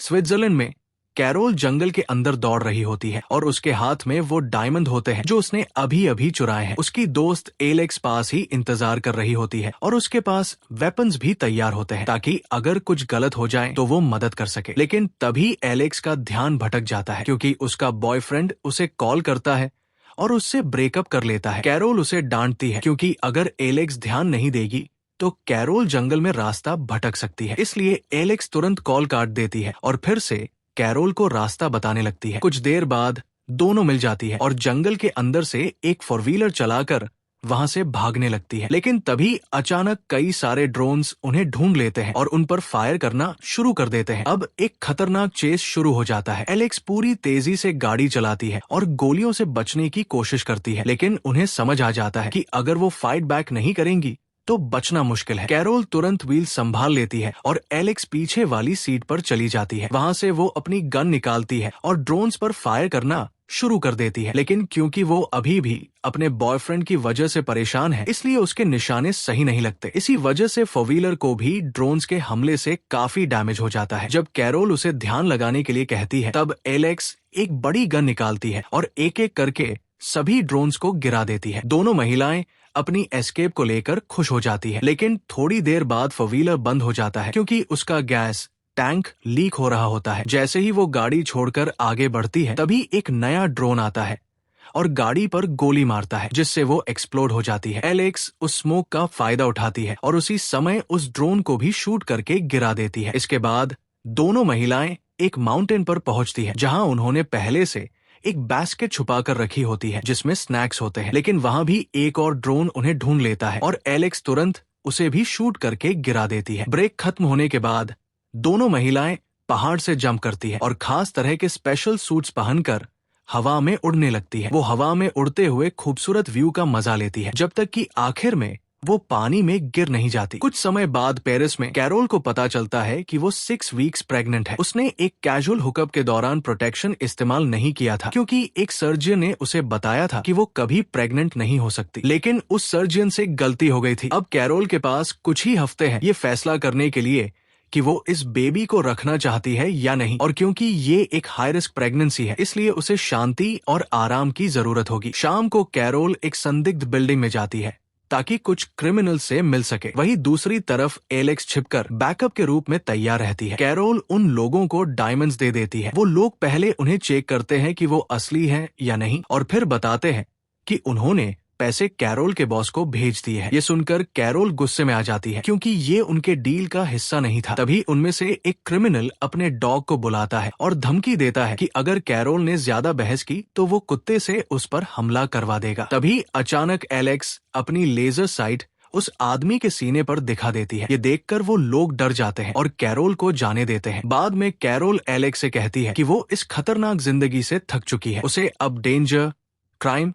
Switzerland में carol जंगल के अंदर दौड़ रही होती है और उसके हाथ में वो डायमंड होते हैं जो उसने अभी अभी चुराए हैं। उसकी दोस्त एलेक्स पास ही इंतजार कर रही होती है और उसके पास वेपन्स भी तैयार होते हैं ताकि अगर कुछ गलत हो जाए तो वो मदद कर सके। लेकिन तभी एलेक्स का ध्यान भटक जाता है क्योंकि उसका बॉयफ्रेंड उसे कॉल करता है और उससे ब्रेकअप कर लेता है। कैरोल उसे डांटती है क्योंकि अगर एलेक्स ध्यान नहीं देगी तो कैरोल जंगल में रास्ता भटक सकती है। इसलिए एलेक्स तुरंत कॉल काट देती है और फिर से कैरोल को रास्ता बताने लगती है। कुछ देर बाद दोनों मिल जाती है और जंगल के अंदर से एक 4-व्हीलर चलाकर वहां से भागने लगती है। लेकिन तभी अचानक कई सारे ड्रोन्स उन्हें ढूंढ लेते हैं और उन पर फायर करना शुरू कर देते हैं। अब एक खतरनाक चेस शुरू हो जाता है। एलेक्स पूरी तेजी से गाड़ी चलाती है और गोलियों से बचने की कोशिश करती है, लेकिन उन्हें समझ आ जाता है कि अगर वो फाइट बैक नहीं करेंगी तो बचना मुश्किल है। कैरोल तुरंत व्हील संभाल लेती है और एलेक्स पीछे वाली सीट पर चली जाती है। वहां से वो अपनी गन निकालती है और ड्रोन्स पर फायर करना शुरू कर देती है, लेकिन क्योंकि वो अभी भी अपने बॉयफ्रेंड की वजह से परेशान है इसलिए उसके निशाने सही नहीं लगते। इसी वजह से 4-व्हीलर को भी ड्रोन्स के हमले से काफी डैमेज हो जाता है। जब कैरोल उसे ध्यान लगाने के लिए कहती है तब एलेक्स एक बड़ी गन निकालती है और एक एक करके सभी ड्रोन्स को गिरा देती है। दोनों महिलाएं अपनी एस्केप को लेकर खुश हो जाती है, लेकिन थोड़ी देर बाद 4-व्हीलर बंद हो जाता है क्योंकि उसका गैस टैंक लीक हो रहा होता है। जैसे ही वो गाड़ी छोड़कर आगे बढ़ती है तभी एक नया ड्रोन आता है और गाड़ी पर गोली मारता है जिससे वो एक्सप्लोड हो जाती है। एलेक्स उस स्मोक का फायदा उठाती है और उसी समय उस ड्रोन को भी शूट करके गिरा देती है। इसके बाद दोनों महिलाएं एक माउंटेन पर पहुंचती है जहां उन्होंने पहले से एक बास्केट छुपा कर रखी होती है जिसमें स्नैक्स होते हैं, लेकिन वहां भी एक और ड्रोन उन्हें ढूंढ लेता है और एलेक्स तुरंत उसे भी शूट करके गिरा देती है। ब्रेक खत्म होने के बाद दोनों महिलाएं पहाड़ से जंप करती है और खास तरह के स्पेशल सूट्स पहनकर हवा में उड़ने लगती है। वो हवा में उड़ते हुए खूबसूरत व्यू का मजा लेती है जब तक कि आखिर में वो पानी में गिर नहीं जाती। कुछ समय बाद पेरिस में कैरोल को पता चलता है कि वो 6 वीक्स प्रेग्नेंट है। उसने एक कैजुअल हुकअप के दौरान प्रोटेक्शन इस्तेमाल नहीं किया था क्योंकि एक सर्जन ने उसे बताया था कि वो कभी प्रेग्नेंट नहीं हो सकती, लेकिन उस सर्जन से गलती हो गई थी। अब कैरोल के पास कुछ ही हफ्ते हैं ये फैसला करने के लिए कि वो इस बेबी को रखना चाहती है या नहीं, और क्योंकि ये एक हाई रिस्क प्रेगनेंसी है इसलिए उसे शांति और आराम की जरूरत होगी। शाम को कैरोल एक संदिग्ध बिल्डिंग में जाती है ताकि कुछ क्रिमिनल से मिल सके। वहीं दूसरी तरफ एलेक्स छिपकर बैकअप के रूप में तैयार रहती है। कैरोल उन लोगों को डायमंड्स दे देती है। वो लोग पहले उन्हें चेक करते हैं कि वो असली हैं या नहीं और फिर बताते हैं कि उन्होंने पैसे कैरोल के बॉस को भेज दिए हैं। ये सुनकर कैरोल गुस्से में आ जाती है क्योंकि ये उनके डील का हिस्सा नहीं था। तभी उनमें से एक क्रिमिनल अपने डॉग को बुलाता है और धमकी देता है कि अगर कैरोल ने ज्यादा बहस की तो वो कुत्ते से उस पर हमला करवा देगा। तभी अचानक एलेक्स अपनी लेजर साइट उस आदमी के सीने पर दिखा देती है। ये देखकर वो लोग डर जाते हैं और कैरोल को जाने देते हैं। बाद में कैरोल एलेक्स से कहती है कि वो इस खतरनाक जिंदगी से थक चुकी है। उसे अब डेंजर, क्राइम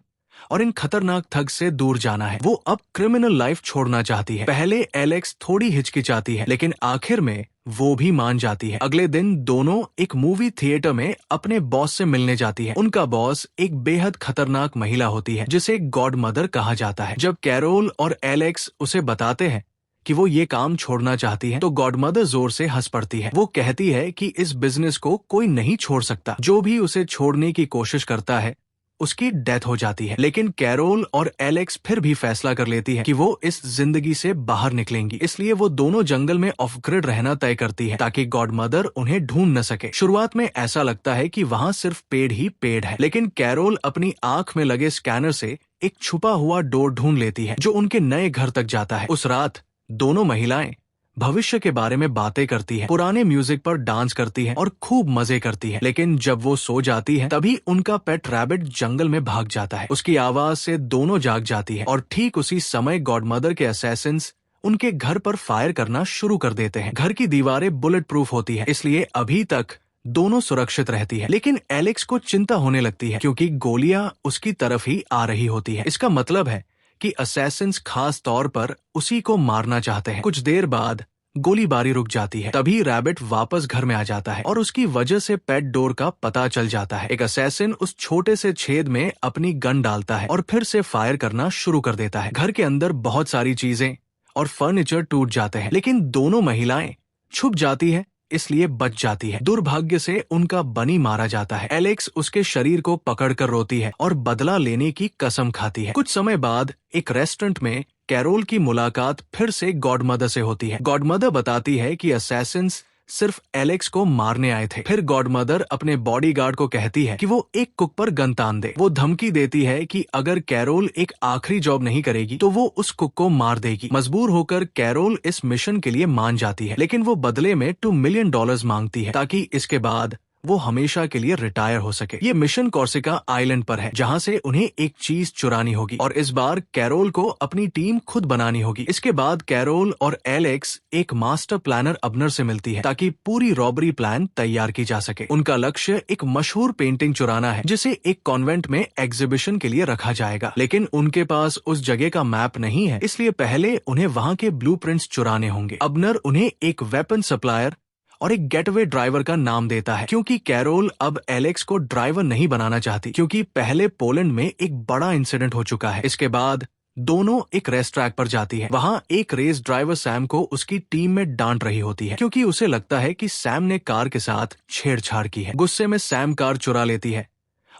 और इन खतरनाक ठग से दूर जाना है। वो अब क्रिमिनल लाइफ छोड़ना चाहती है। पहले एलेक्स थोड़ी हिचकिचाती है लेकिन आखिर में वो भी मान जाती है। अगले दिन दोनों एक मूवी थिएटर में अपने बॉस से मिलने जाती है। उनका बॉस एक बेहद खतरनाक महिला होती है जिसे गॉड मदर कहा जाता है। जब कैरोल और एलेक्स उसे बताते हैं कि वो ये काम छोड़ना चाहती है तो गॉड मदर जोर से हंस पड़ती है। वो कहती है कि इस बिजनेस को कोई नहीं छोड़ सकता, जो भी उसे छोड़ने की कोशिश करता है उसकी डेथ हो जाती है। लेकिन कैरोल और एलेक्स फिर भी फैसला कर लेती है कि वो इस जिंदगी से बाहर निकलेंगी, इसलिए वो दोनों जंगल में ऑफ ग्रिड रहना तय करती है ताकि गॉड मदर उन्हें ढूंढ न सके। शुरुआत में ऐसा लगता है कि वहाँ सिर्फ पेड़ ही पेड़ है, लेकिन कैरोल अपनी आंख में लगे स्कैनर से एक छुपा हुआ डोर ढूंढ लेती है जो उनके नए घर तक जाता है। उस रात दोनों महिलाएं भविष्य के बारे में बातें करती है, पुराने म्यूजिक पर डांस करती है और खूब मजे करती है। लेकिन जब वो सो जाती है तभी उनका पेट रैबिट जंगल में भाग जाता है। उसकी आवाज से दोनों जाग जाती है और ठीक उसी समय गॉड मदर के असैसिन्स उनके घर पर फायर करना शुरू कर देते हैं। घर की दीवारें बुलेट प्रूफ होती है इसलिए अभी तक दोनों सुरक्षित रहती है। लेकिन एलेक्स को चिंता होने लगती है क्योंकि गोलियां उसकी तरफ ही आ रही होती है। इसका मतलब है कि असैसिन्स खास तौर पर उसी को मारना चाहते हैं। कुछ देर बाद गोलीबारी रुक जाती है। तभी रैबिट वापस घर में आ जाता है और उसकी वजह से पेट डोर का पता चल जाता है। एक असैसिन उस छोटे से छेद में अपनी गन डालता है और फिर से फायर करना शुरू कर देता है। घर के अंदर बहुत सारी चीजें और फर्नीचर टूट जाते हैं, लेकिन दोनों महिलाएं छुप जाती है इसलिए बच जाती है। दुर्भाग्य से उनका बनी मारा जाता है। एलेक्स उसके शरीर को पकड़कर रोती है और बदला लेने की कसम खाती है। कुछ समय बाद एक रेस्टोरेंट में कैरोल की मुलाकात फिर से गॉडमदर से होती है। गॉडमदर बताती है कि असैसिन्स सिर्फ एलेक्स को मारने आए थे। फिर गॉडमदर अपने बॉडीगार्ड को कहती है कि वो एक कुक पर गन तान दे। वो धमकी देती है कि अगर कैरोल एक आखिरी जॉब नहीं करेगी तो वो उस कुक को मार देगी। मजबूर होकर कैरोल इस मिशन के लिए मान जाती है, लेकिन वो बदले में $2 मिलियन मांगती है ताकि इसके बाद वो हमेशा के लिए रिटायर हो सके। ये मिशन कॉर्सिका आइलैंड पर है, जहाँ से उन्हें एक चीज चुरानी होगी और इस बार कैरोल को अपनी टीम खुद बनानी होगी। इसके बाद कैरोल और एलेक्स एक मास्टर प्लानर अबनर से मिलती है ताकि पूरी रॉबरी प्लान तैयार की जा सके। उनका लक्ष्य एक मशहूर पेंटिंग चुराना है जिसे एक कॉन्वेंट में एग्जीबिशन के लिए रखा जाएगा, लेकिन उनके पास उस जगह का मैप नहीं है, इसलिए पहले उन्हें वहाँ के ब्लूप्रिंट्स चुराने होंगे। अबनर उन्हें एक वेपन सप्लायर और एक गेटवे ड्राइवर का नाम देता है, क्योंकि कैरोल अब एलेक्स को ड्राइवर नहीं बनाना चाहती, क्योंकि पहले पोलैंड में एक बड़ा इंसिडेंट हो चुका है। इसके बाद दोनों एक रेस ट्रैक पर जाती है। वहाँ एक रेस ड्राइवर सैम को उसकी टीम में डांट रही होती है, क्योंकि उसे लगता है कि सैम ने कार के साथ छेड़छाड़ की है। गुस्से में सैम कार चुरा लेती है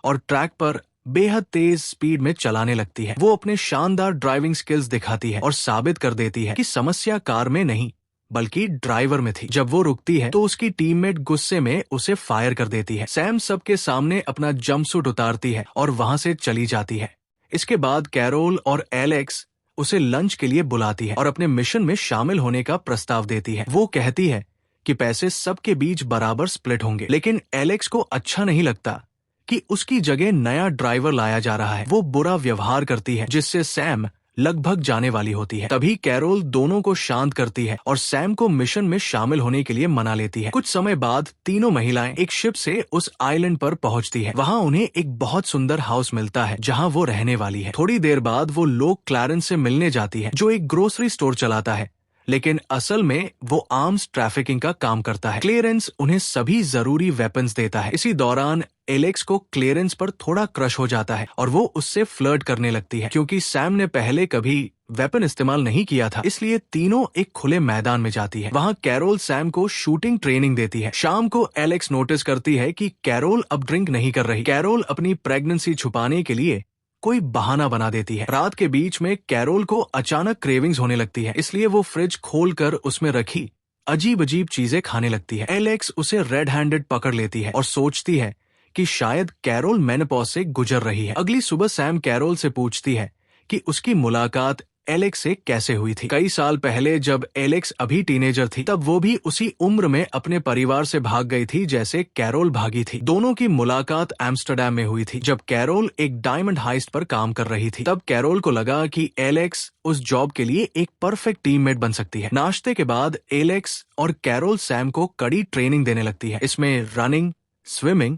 और ट्रैक पर बेहद तेज स्पीड में चलाने लगती है। वो अपने शानदार ड्राइविंग स्किल्स दिखाती है और साबित कर देती है कि समस्या कार में नहीं बल्कि ड्राइवर में थी। जब वो रुकती है तो उसकी टीममेट गुस्से में उसे फायर कर देती है। सैम सबके सामने अपना जंपसूट उतारती है और वहां से चली जाती है। इसके बाद कैरोल और एलेक्स उसे लंच के लिए बुलाती है और अपने मिशन में शामिल होने का प्रस्ताव देती है। वो कहती है कि पैसे सबके बीच बराबर स्प्लिट होंगे, लेकिन एलेक्स को अच्छा नहीं लगता कि उसकी जगह नया ड्राइवर लाया जा रहा है। वो बुरा व्यवहार करती है जिससे सैम लगभग जाने वाली होती है। तभी कैरोल दोनों को शांत करती है और सैम को मिशन में शामिल होने के लिए मना लेती है। कुछ समय बाद तीनों महिलाएं एक शिप से उस आइलैंड पर पहुंचती है। वहां उन्हें एक बहुत सुंदर हाउस मिलता है जहां वो रहने वाली है। थोड़ी देर बाद वो लोग क्लैरेंस से मिलने जाती है, जो एक ग्रोसरी स्टोर चलाता है, लेकिन असल में वो आर्म्स ट्रैफिकिंग का काम करता है। क्लेरेंस उन्हें सभी जरूरी वेपन्स देता है। इसी दौरान एलेक्स को क्लेरेंस पर थोड़ा क्रश हो जाता है और वो उससे फ्लर्ट करने लगती है। क्योंकि सैम ने पहले कभी वेपन इस्तेमाल नहीं किया था, इसलिए तीनों एक खुले मैदान में जाती है। वहाँ कैरोल सैम को शूटिंग ट्रेनिंग देती है। शाम को एलेक्स नोटिस करती है कि कैरोल अब ड्रिंक नहीं कर रही। कैरोल अपनी प्रेगनेंसी छुपाने के लिए कोई बहाना बना देती है। रात के बीच में कैरोल को अचानक क्रेविंग्स होने लगती है, इसलिए वो फ्रिज खोलकर उसमें रखी अजीब अजीब चीजें खाने लगती है। एलेक्स उसे रेड हैंडेड पकड़ लेती है और सोचती है कि शायद कैरोल मेनोपॉज से गुजर रही है। अगली सुबह सैम कैरोल से पूछती है कि उसकी मुलाकात एलेक्स से कैसे हुई थी। कई साल पहले जब एलेक्स अभी टीनेजर थी, तब वो भी उसी उम्र में अपने परिवार से भाग गई थी जैसे कैरोल भागी थी। दोनों की मुलाकात एम्स्टर्डम में हुई थी, जब कैरोल एक डायमंड हाइस्ट पर काम कर रही थी। तब कैरोल को लगा कि एलेक्स उस जॉब के लिए एक परफेक्ट टीममेट बन सकती है। नाश्ते के बाद एलेक्स और कैरोल सैम को कड़ी ट्रेनिंग देने लगती है। इसमें रनिंग, स्विमिंग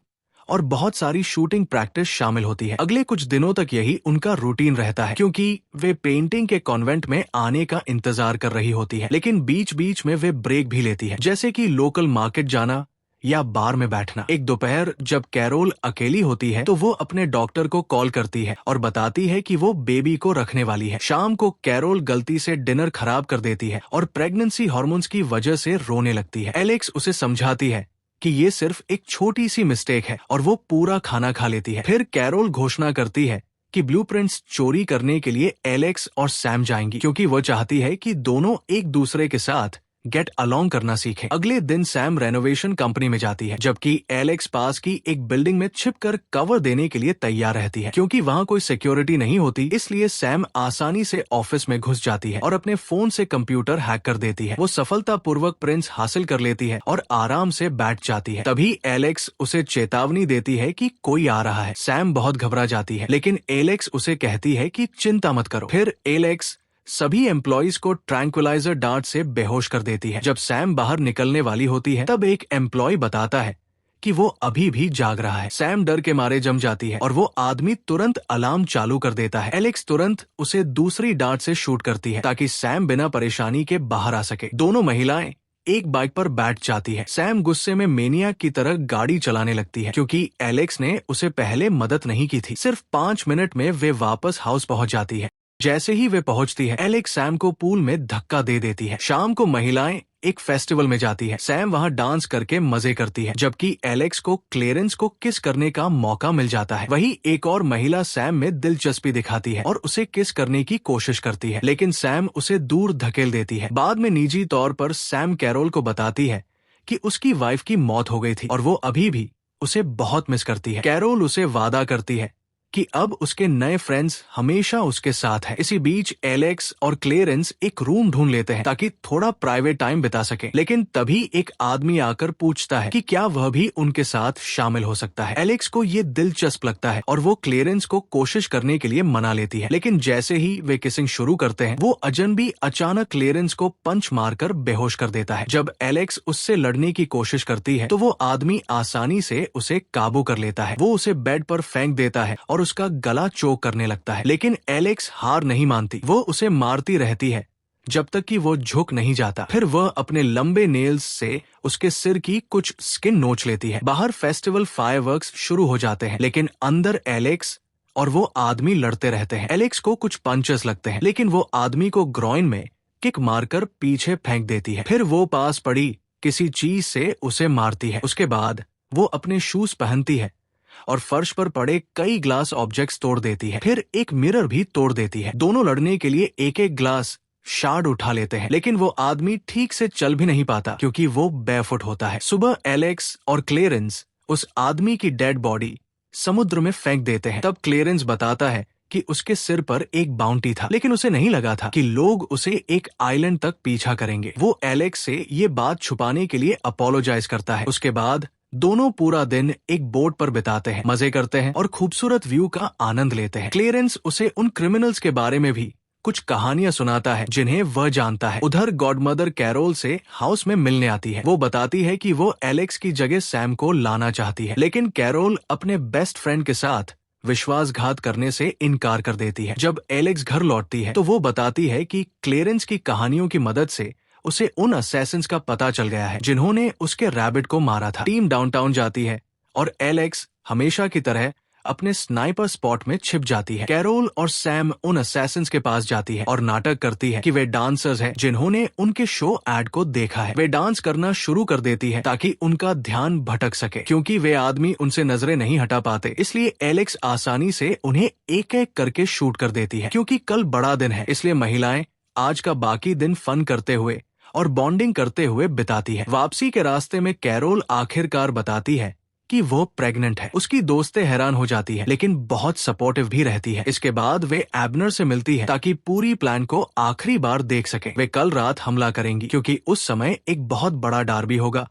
और बहुत सारी शूटिंग प्रैक्टिस शामिल होती है। अगले कुछ दिनों तक यही उनका रूटीन रहता है, क्योंकि वे पेंटिंग के कॉन्वेंट में आने का इंतजार कर रही होती है। लेकिन बीच बीच में वे ब्रेक भी लेती है, जैसे कि लोकल मार्केट जाना या बार में बैठना। एक दोपहर जब कैरोल अकेली होती है तो वो अपने डॉक्टर को कॉल करती है और बताती है कि वो बेबी को रखने वाली है। शाम को कैरोल गलती से डिनर खराब कर देती है और प्रेगनेंसी हार्मोन्स की वजह से रोने लगती है। एलेक्स उसे समझाती है कि ये सिर्फ एक छोटी सी मिस्टेक है और वो पूरा खाना खा लेती है। फिर कैरोल घोषणा करती है कि ब्लूप्रिंट्स चोरी करने के लिए एलेक्स और सैम जाएंगी, क्योंकि वो चाहती है कि दोनों एक दूसरे के साथ गेट अलोंग करना सीखे। अगले दिन सैम रेनोवेशन कंपनी में जाती है, जबकि एलेक्स पास की एक बिल्डिंग में छिपकर कवर देने के लिए तैयार रहती है। क्योंकि वहाँ कोई सिक्योरिटी नहीं होती, इसलिए सैम आसानी से ऑफिस में घुस जाती है और अपने फोन से कंप्यूटर हैक कर देती है। वो सफलतापूर्वक प्रिंट्स हासिल कर लेती है और आराम से बैठ जाती है। तभी एलेक्स उसे चेतावनी देती है कि कोई आ रहा है। सैम बहुत घबरा जाती है, लेकिन एलेक्स उसे कहती है कि चिंता मत करो। फिर एलेक्स सभी एम्प्लॉइज को ट्रैंक्विलाइजर डार्ट से बेहोश कर देती है। जब सैम बाहर निकलने वाली होती है, तब एक एम्प्लॉय बताता है कि वो अभी भी जाग रहा है। सैम डर के मारे जम जाती है और वो आदमी तुरंत अलार्म चालू कर देता है। एलेक्स तुरंत उसे दूसरी डार्ट से शूट करती है ताकि सैम बिना परेशानी के बाहर आ सके। दोनों महिलाएं एक बाइक पर बैठ जाती है। सैम गुस्से में मेनियाक की तरह गाड़ी चलाने लगती है, क्योंकि एलेक्स ने उसे पहले मदद नहीं की थी। सिर्फ 5 मिनट में वे वापस हाउस पहुंच जाती है। जैसे ही वे पहुंचती है, एलेक्स सैम को पूल में धक्का दे देती है। शाम को महिलाएं एक फेस्टिवल में जाती है। सैम वहाँ डांस करके मजे करती है, जबकि एलेक्स को क्लेरेंस को किस करने का मौका मिल जाता है। वही एक और महिला सैम में दिलचस्पी दिखाती है और उसे किस करने की कोशिश करती है, लेकिन सैम उसे दूर धकेल देती है। बाद में निजी तौर पर सैम कैरोल को बताती है कि उसकी वाइफ की मौत हो गई थी और वो अभी भी उसे बहुत मिस करती है। कैरोल उसे वादा करती है कि अब उसके नए फ्रेंड्स हमेशा उसके साथ हैं। इसी बीच एलेक्स और क्लेरेंस एक रूम ढूंढ लेते हैं ताकि थोड़ा प्राइवेट टाइम बिता सके, लेकिन तभी एक आदमी आकर पूछता है कि क्या वह भी उनके साथ शामिल हो सकता है। एलेक्स को ये दिलचस्प लगता है और वो क्लेरेंस को कोशिश करने के लिए मना लेती है, लेकिन जैसे ही वे किसिंग शुरू करते हैं वो अजनबी अचानक क्लेरेंस को पंच मारकर बेहोश कर देता है। जब एलेक्स उससे लड़ने की कोशिश करती है तो वो आदमी आसानी से उसे काबू कर लेता है। वो उसे बेड पर फेंक देता है और उसका गला चोक करने लगता है, लेकिन एलेक्स हार नहीं मानती। वो उसे मारती रहती है जब तक कि वो झुक नहीं जाता। फिर वह अपने लंबे नेल्स से उसके सिर की कुछ स्किन नोच लेती है। बाहर फेस्टिवल फायरवर्क्स शुरू हो जाते हैं, लेकिन अंदर एलेक्स और वो आदमी लड़ते रहते हैं। एलेक्स को कुछ पंचेस लगते हैं, लेकिन वो आदमी को ग्रॉइन में किक मारकर पीछे फेंक देती है। फिर वो पास पड़ी किसी चीज से उसे मारती है। उसके बाद वो अपने शूज पहनती है और फर्श पर पड़े कई ग्लास ऑब्जेक्ट्स तोड़ देती है। फिर एक मिरर भी तोड़ देती है। दोनों लड़ने के लिए एक एक ग्लास शार्ड उठा लेते हैं, लेकिन वो आदमी ठीक से चल भी नहीं पाता क्योंकि वो बेफुट होता है। सुबह एलेक्स और क्लेरेंस उस आदमी की डेड बॉडी समुद्र में फेंक देते हैं। तब क्लेरेंस बताता है कि उसके सिर पर एक बाउंटी था, लेकिन उसे नहीं लगा था कि लोग उसे एक आइलैंड तक पीछा करेंगे। वो एलेक्स से ये बात छुपाने के लिए अपोलोजाइज करता है। उसके बाद दोनों पूरा दिन एक बोट पर बिताते हैं, मजे करते हैं और खूबसूरत व्यू का आनंद लेते हैं। क्लेरेंस उसे उन क्रिमिनल्स के बारे में भी कुछ कहानियां सुनाता है जिन्हें वह जानता है। उधर गॉडमदर कैरोल से हाउस में मिलने आती है। वो बताती है कि वो एलेक्स की जगह सैम को लाना चाहती है, लेकिन कैरोल अपने बेस्ट फ्रेंड के साथ विश्वासघात करने से इनकार कर देती है। जब एलेक्स घर लौटती है तो वो बताती है कि क्लेरेंस की कहानियों की मदद से उसे उन असैसिन्स का पता चल गया है जिन्होंने उसके रैबिट को मारा था। टीम डाउनटाउन जाती है और एलेक्स हमेशा की तरह अपने स्नाइपर स्पॉट में छिप जाती है। कैरोल और सैम उन असैसिन्स के पास जाती है और नाटक करती है कि वे डांसर्स हैं जिन्होंने उनके शो एड को देखा है। वे डांस करना शुरू कर देती है ताकि उनका ध्यान भटक सके। क्योंकि वे आदमी उनसे नजरें नहीं हटा पाते, इसलिए एलेक्स आसानी से उन्हें एक एक करके शूट कर देती है। क्योंकि कल बड़ा दिन है, इसलिए महिलाएं आज का बाकी दिन फन करते हुए और बॉन्डिंग करते हुए बिताती है। वापसी के रास्ते में कैरोल आखिरकार बताती है कि वो प्रेग्नेंट है। उसकी दोस्तें हैरान हो जाती है, लेकिन बहुत सपोर्टिव भी रहती है। इसके बाद वे एबनर से मिलती है ताकि पूरी प्लान को आखिरी बार देख सके। वे कल रात हमला करेंगी क्योंकि उस समय एक बहुत बड़ा डार्बी होगा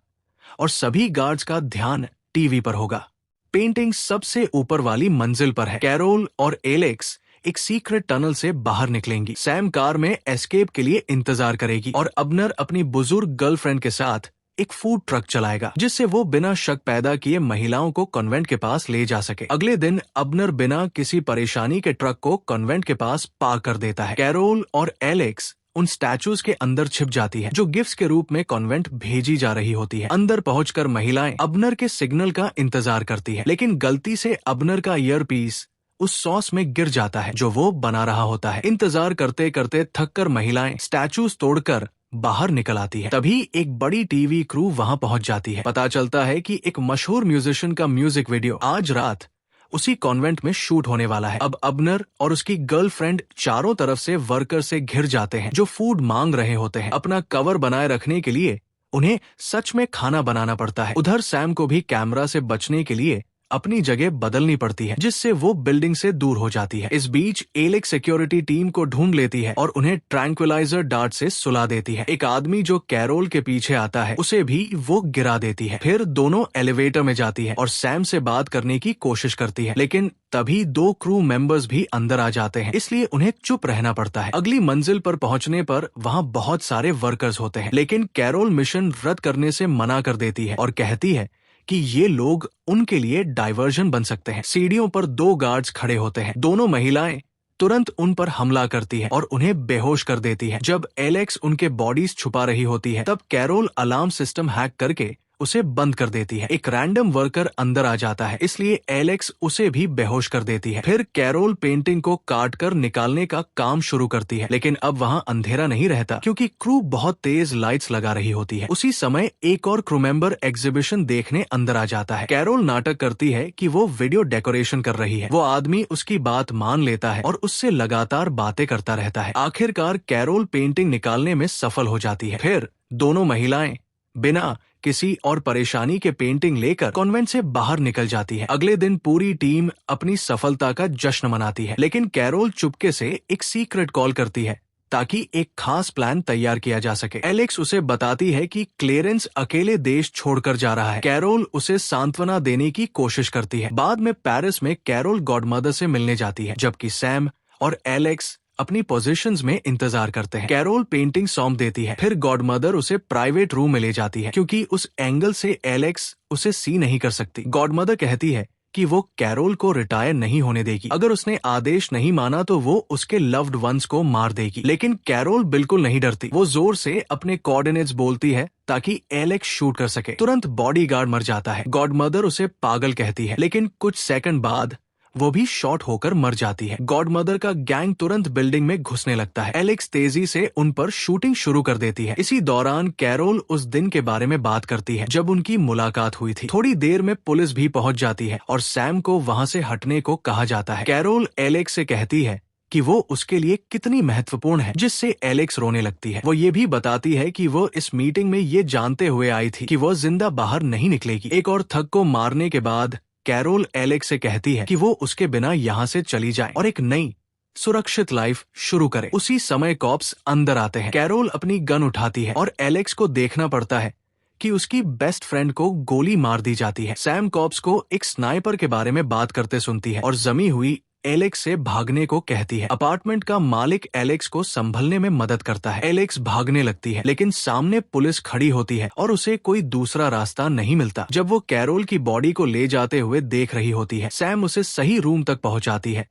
और सभी गार्ड्स का ध्यान टीवी पर होगा। पेंटिंग सबसे ऊपर वाली मंजिल पर है। कैरोल और एलेक्स एक सीक्रेट टनल से बाहर निकलेंगी। सैम कार में एस्केप के लिए इंतजार करेगी और अबनर अपनी बुजुर्ग गर्लफ्रेंड के साथ एक फूड ट्रक चलाएगा, जिससे वो बिना शक पैदा किए महिलाओं को कॉन्वेंट के पास ले जा सके। अगले दिन अबनर बिना किसी परेशानी के ट्रक को कॉन्वेंट के पास पार्क कर देता है। कैरोल और एलेक्स उन स्टैचूज के अंदर छिप जाती है जो गिफ्ट्स के रूप में कॉन्वेंट भेजी जा रही होती है। अंदर पहुंचकर महिलाएं अबनर के सिग्नल का इंतजार करती है, लेकिन गलती से अबनर का ईयरपीस उस सॉस में गिर जाता है जो वो बना रहा होता है। इंतजार करते करते थककर महिलाएं स्टैचूज तोड़कर बाहर निकल आती है। तभी एक बड़ी टीवी क्रू वहां पहुंच जाती है। पता चलता है कि एक मशहूर म्यूजिशियन का म्यूजिक वीडियो आज रात उसी कॉन्वेंट में शूट होने वाला है। अब अबनर और उसकी गर्लफ्रेंड चारों तरफ से वर्कर से घिर जाते हैं जो फूड मांग रहे होते हैं। अपना कवर बनाए रखने के लिए उन्हें सच में खाना बनाना पड़ता है। उधर सैम को भी कैमरा से बचने के लिए अपनी जगह बदलनी पड़ती है, जिससे वो बिल्डिंग से दूर हो जाती है। इस बीच एलेक्स सिक्योरिटी टीम को ढूंढ लेती है और उन्हें ट्रैंक्विलाइजर डार्ट से सुला देती है। एक आदमी जो कैरोल के पीछे आता है उसे भी वो गिरा देती है। फिर दोनों एलिवेटर में जाती है और सैम से बात करने की कोशिश करती है, लेकिन तभी 2 क्रू मेंबर्स भी अंदर आ जाते हैं, इसलिए उन्हें चुप रहना पड़ता है। अगली मंजिल पर पहुंचने पर वहां बहुत सारे वर्कर्स होते हैं, लेकिन कैरोल मिशन रद्द करने से मना कर देती है और कहती है कि ये लोग उनके लिए डाइवर्जन बन सकते हैं। सीढ़ियों पर 2 गार्ड्स खड़े होते हैं। दोनों महिलाएं तुरंत उन पर हमला करती है और उन्हें बेहोश कर देती है। जब एलेक्स उनके बॉडीज छुपा रही होती है तब कैरोल अलार्म सिस्टम हैक करके उसे बंद कर देती है। एक रैंडम वर्कर अंदर आ जाता है, इसलिए एलेक्स उसे भी बेहोश कर देती है। फिर कैरोल पेंटिंग को काट कर निकालने का काम शुरू करती है, लेकिन अब वहाँ अंधेरा नहीं रहता क्योंकि क्रू बहुत तेज लाइट्स लगा रही होती है। उसी समय एक और क्रू मेंबर एग्जीबिशन देखने अंदर आ जाता है। कैरोल नाटक करती है कि वो वीडियो डेकोरेशन कर रही है। वो आदमी उसकी बात मान लेता है और उससे लगातार बातें करता रहता है। आखिरकार कैरोल पेंटिंग निकालने में सफल हो जाती है। फिर दोनों महिलाएं बिना किसी और परेशानी के पेंटिंग लेकर कॉन्वेंट से बाहर निकल जाती है। अगले दिन पूरी टीम अपनी सफलता का जश्न मनाती है, लेकिन कैरोल चुपके से एक सीक्रेट कॉल करती है ताकि एक खास प्लान तैयार किया जा सके। एलेक्स उसे बताती है कि क्लेरेंस अकेले देश छोड़कर जा रहा है। कैरोल उसे सांत्वना देने की कोशिश करती है। बाद में पेरिस में कैरोल गॉडमदर से मिलने जाती है, जबकि सैम और एलेक्स अपनी पोजीशंस में इंतजार करते हैं। कैरोल पेंटिंग सौंप देती है। फिर गॉडमदर उसे प्राइवेट रूम में ले जाती है क्योंकि उस एंगल से एलेक्स उसे सी नहीं कर सकती। गॉडमदर कहती है कि वो कैरोल को रिटायर नहीं होने देगी। अगर उसने आदेश नहीं माना तो वो उसके लव्ड वंस को मार देगी। लेकिन कैरोल बिल्कुल नहीं डरती। वो जोर से अपने कोऑर्डिनेट्स बोलती है ताकि एलेक्स शूट कर सके। तुरंत बॉडीगार्ड मर जाता है। गॉडमदर उसे पागल कहती है, लेकिन कुछ सेकंड बाद वो भी शॉट होकर मर जाती है। गॉडमदर का गैंग तुरंत बिल्डिंग में घुसने लगता है। एलेक्स तेजी से उन पर शूटिंग शुरू कर देती है। इसी दौरान कैरोल उस दिन के बारे में बात करती है जब उनकी मुलाकात हुई थी। थोड़ी देर में पुलिस भी पहुंच जाती है और सैम को वहां से हटने को कहा जाता है। कैरोल एलेक्स से कहती है कि वो उसके लिए कितनी महत्वपूर्ण है, जिससे एलेक्स रोने लगती है। वो ये भी बताती है कि वो इस मीटिंग में ये जानते हुए आई थी कि वो जिंदा बाहर नहीं निकलेगी। एक और थग को मारने के बाद कैरोल एलेक्स से कहती है कि वो उसके बिना यहाँ से चली जाए और एक नई सुरक्षित लाइफ शुरू करे। उसी समय कॉप्स अंदर आते हैं। कैरोल अपनी गन उठाती है और एलेक्स को देखना पड़ता है कि उसकी बेस्ट फ्रेंड को गोली मार दी जाती है। सैम कॉप्स को एक स्नाइपर के बारे में बात करते सुनती है और जमी हुई एलेक्स से भागने को कहती है। अपार्टमेंट का मालिक एलेक्स को संभलने में मदद करता है। एलेक्स भागने लगती है, लेकिन सामने पुलिस खड़ी होती है और उसे कोई दूसरा रास्ता नहीं मिलता। जब वो कैरोल की बॉडी को ले जाते हुए देख रही होती है, सैम उसे सही रूम तक पहुंचाती है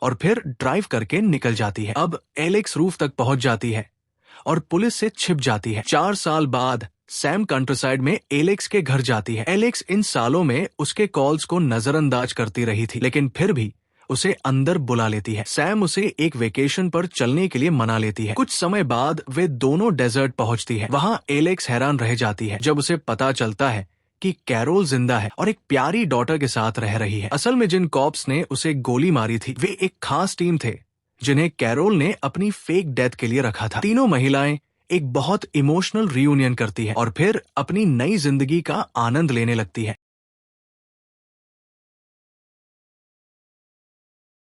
और फिर ड्राइव करके निकल जाती है। अब एलेक्स रूफ तक पहुंच जाती है और पुलिस से छिप जाती है। 4 साल बाद सैम कंट्रीसाइड में एलेक्स के घर जाती है। एलेक्स इन सालों में उसके कॉल्स को नजरअंदाज करती रही थी, लेकिन फिर भी उसे अंदर बुला लेती है। सैम उसे एक वेकेशन पर चलने के लिए मना लेती है। कुछ समय बाद वे दोनों डेजर्ट पहुंचती है। वहाँ एलेक्स हैरान रह जाती है जब उसे पता चलता है कि कैरोल जिंदा है और एक प्यारी डॉटर के साथ रह रही है। असल में जिन कॉप्स ने उसे गोली मारी थी वे एक खास टीम थे जिन्हें कैरोल ने अपनी फेक डेथ के लिए रखा था। तीनों महिलाएं एक बहुत इमोशनल रियूनियन करती है और फिर अपनी नई जिंदगी का आनंद लेने लगती है।